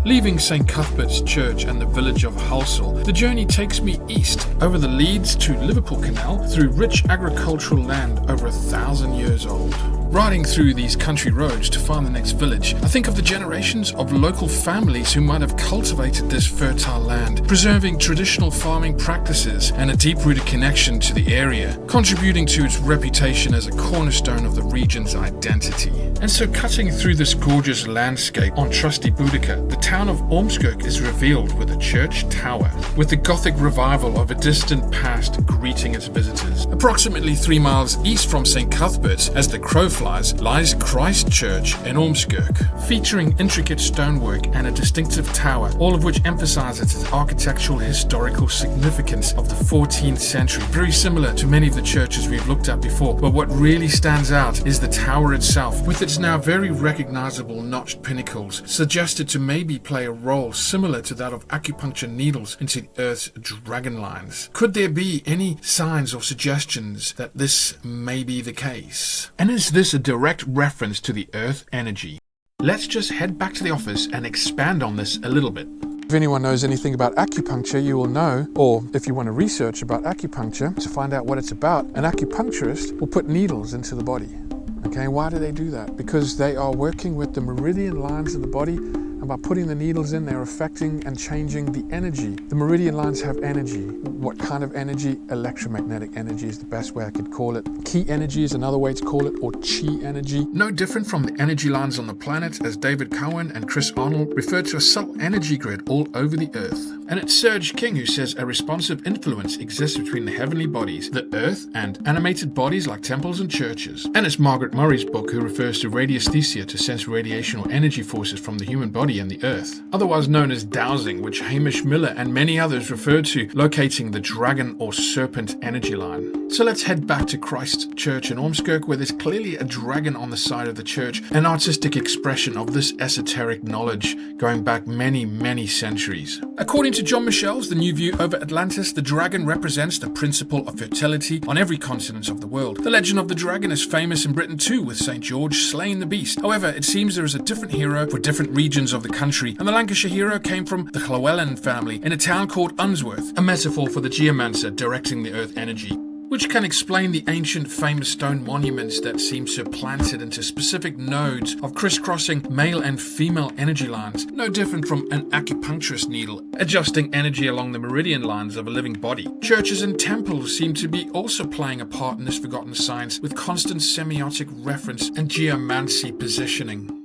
Leaving St. Cuthbert's Church and the village of Halsall, the journey takes me east, over the Leeds to Liverpool Canal, through rich agricultural land over 1,000 years old. Riding through these country roads to find the next village, I think of the generations of local families who might have cultivated this fertile land, preserving traditional farming practices and a deep-rooted connection to the area, contributing to its reputation as a cornerstone of the region's identity. And so cutting through this gorgeous landscape on trusty Boudica, the town of Ormskirk is revealed with a church tower, with the Gothic revival of a distant past greeting its visitors. Approximately 3 miles east from St. Cuthbert's, as the crow flies, lies Christ Church in Ormskirk, featuring intricate stonework and a distinctive tower, all of which emphasizes its architectural historical significance of the 14th century, very similar to many of the churches we've looked at before. But what really stands out is the tower itself, with its now very recognizable notched pinnacles, suggested to maybe play a role similar to that of acupuncture needles into the Earth's dragon lines. Could there be any signs or suggestions that this may be the case? And is this a direct reference to the Earth energy? Let's just head back to the office and expand on this a little bit. If anyone knows anything about acupuncture, you will know, or if you want to research about acupuncture to find out what it's about, an acupuncturist will put needles into the body. Okay, why do they do that? Because they are working with the meridian lines of the body, and by putting the needles in, they're affecting and changing the energy. The meridian lines have energy. What kind of energy? Electromagnetic energy is the best way I could call it. Ki energy is another way to call it, or chi energy. No different from the energy lines on the planet, as David Cohen and Chris Arnold refer to a subtle energy grid all over the Earth. And it's Serge King who says a responsive influence exists between the heavenly bodies, the Earth, and animated bodies like temples and churches. And it's Margaret Murray's book who refers to radiesthesia to sense radiation or energy forces from the human body and the Earth, otherwise known as dowsing, which Hamish Miller and many others refer to locating the dragon or serpent energy line. So let's head back to Christ Church in Ormskirk, where there's clearly a dragon on the side of the church, an artistic expression of this esoteric knowledge going back many, many centuries. According to John Michel's The New View over Atlantis, the dragon represents the principle of fertility on every continent of the world. The legend of the dragon is famous in Britain too, with St. George slaying the beast. However, it seems there is a different hero for different regions of the country, and the Lancashire hero came from the Llewellyn family in a town called Unsworth, a metaphor for the geomancer directing the earth energy, which can explain the ancient famous stone monuments that seem supplanted into specific nodes of crisscrossing male and female energy lines, no different from an acupuncturist needle adjusting energy along the meridian lines of a living body. Churches and temples seem to be also playing a part in this forgotten science, with constant semiotic reference and geomancy positioning.